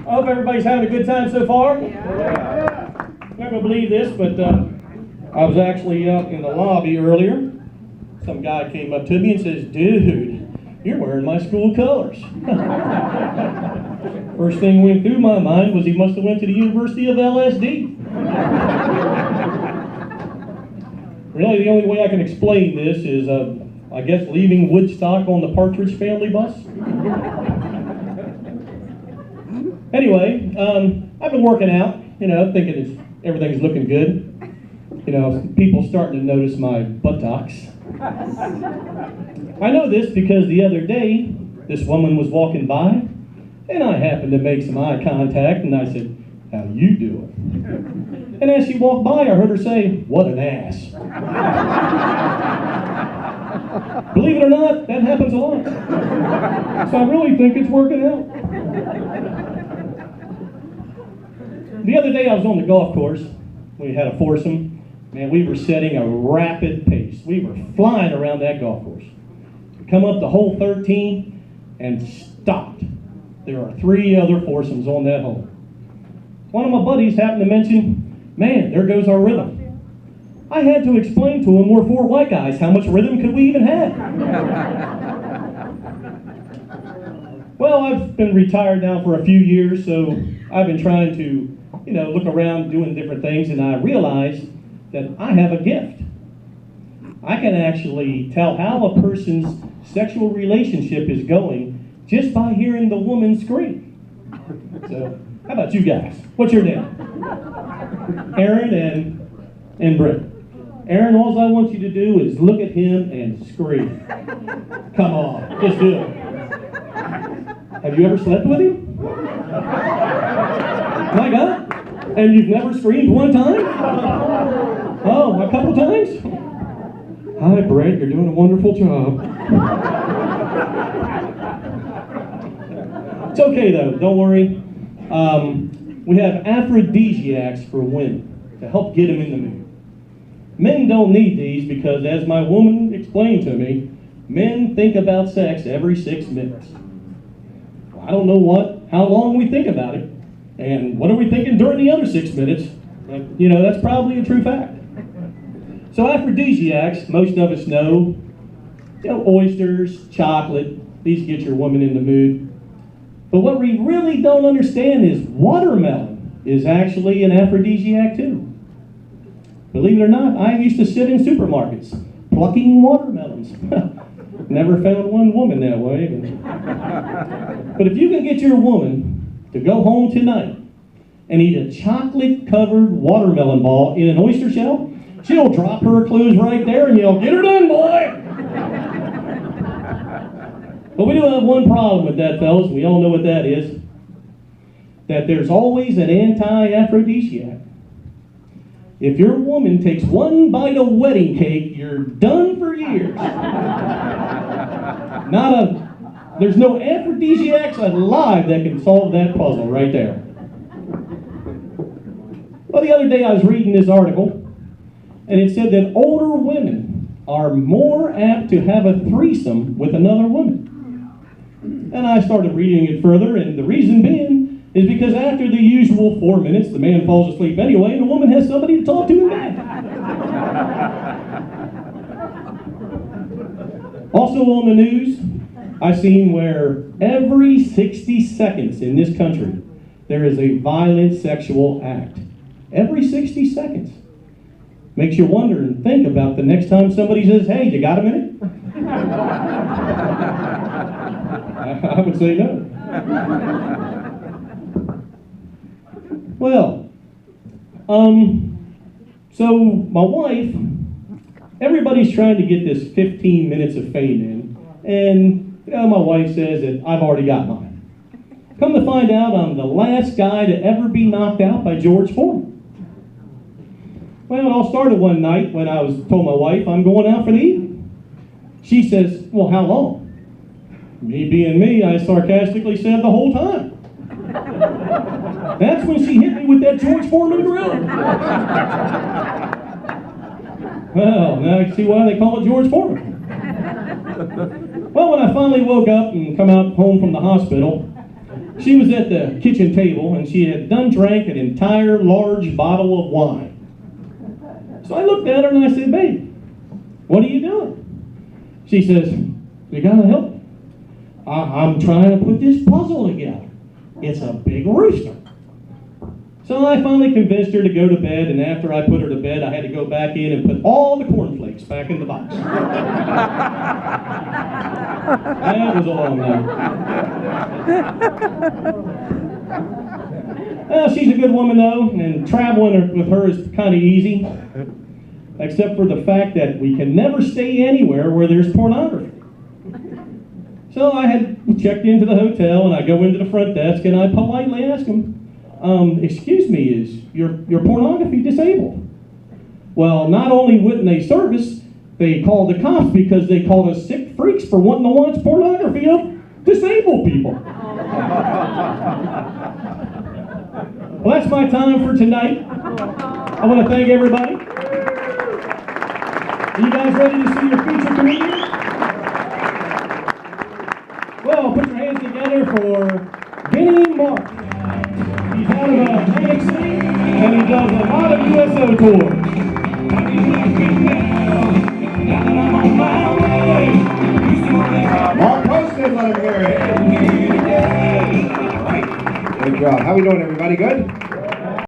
I hope everybody's having a good time so far. Yeah. I'm not going to believe this, but I was actually out in the lobby earlier. Some guy came up to me and says, "Dude, you're wearing my school colors." First thing went through my mind was he must have went to the University of LSD. Really, the only way I can explain this is, I guess, leaving Woodstock on the Partridge Family bus. Anyway, I've been working out, thinking everything's looking good. People starting to notice my buttocks. I know this because the other day, this woman was walking by, and I happened to make some eye contact, and I said, "How you doing?" And as she walked by, I heard her say, "What an ass." Believe it or not, that happens a lot. So I really think it's working out. The other day I was on the golf course. We had a foursome. Man, we were setting a rapid pace. We were flying around that golf course. We come up to hole 13 and stopped. There are 3 other foursomes on that hole. One of my buddies happened to mention, "Man, there goes our rhythm." I had to explain to him we're 4 white guys. How much rhythm could we even have? Well, I've been retired now for a few years, so I've been trying to, look around doing different things, and I realized that I have a gift. I can actually tell how a person's sexual relationship is going just by hearing the woman scream. So, how about you guys? What's your name? Aaron and Brent. Aaron, all I want you to do is look at him and scream. Come on, just do it. Have you ever slept with him? My God. And you've never screamed one time? Oh, a couple times? Hi, Brent, you're doing a wonderful job. It's okay, though. Don't worry. We have aphrodisiacs for women to help get them in the mood. Men don't need these because, as my woman explained to me, men think about sex every 6 minutes. I don't know how long we think about it, and what are we thinking during the other 6 minutes? That's probably a true fact. So aphrodisiacs, most of us know, oysters, chocolate, these get your woman in the mood. But what we really don't understand is watermelon is actually an aphrodisiac too. Believe it or not, I used to sit in supermarkets plucking watermelons. Never found one woman that way. But if you can get your woman to go home tonight and eat a chocolate-covered watermelon ball in an oyster shell, she'll drop her clothes right there and yell, "Get her done, boy!" But we do have one problem with that, fellas. We all know what that is. That there's always an anti-aphrodisiac. If your woman takes one bite of wedding cake, you're done for years. There's no aphrodisiacs alive that can solve that puzzle right there. Well, the other day I was reading this article, and it said that older women are more apt to have a threesome with another woman. And I started reading it further, and the reason being is because after the usual 4 minutes, the man falls asleep anyway, and the woman has somebody to talk to in bed. Also on the news, I've seen where every 60 seconds in this country, there is a violent sexual act. Every 60 seconds. Makes you wonder and think about the next time somebody says, "Hey, you got a minute?" I would say no. Well, so my wife, everybody's trying to get this 15 minutes of fame in, and my wife says that I've already got mine. Come to find out, I'm the last guy to ever be knocked out by George Foreman. Well, it all started one night when I told my wife I'm going out for the evening. She says, "Well, how long?" Me being me, I sarcastically said, "The whole time." That's when she hit me with that George Foreman grill. Well, now you see why they call it George Foreman. Well, when I finally woke up and come out home from the hospital, She was at the kitchen table, and she had done drank an entire large bottle of wine. So I looked at her and I said, babe, what are you doing? She says, you gotta help me. I'm trying to put this puzzle together. It's a big rooster. So I finally convinced her to go to bed, and after I put her to bed, I had to go back in and put all the cornflakes back in the box. That was a long night. Well, she's a good woman, though, and traveling with her is kind of easy, except for the fact that we can never stay anywhere where there's pornography. So I had checked into the hotel, and I go into the front desk, and I politely ask them, excuse me, is your pornography disabled? Well, not only wouldn't they service, they called the cops because they called us sick freaks for wanting to watch pornography of disabled people. Well, that's my time for tonight. I want to thank everybody. Are you guys ready to see your feature comedian? Well, put your hands together for Benny Mark. He's out of Atlantic City, and he does a lot of USO tours. Mark Posten, let him hear it. Good job. How we doing, everybody? Good?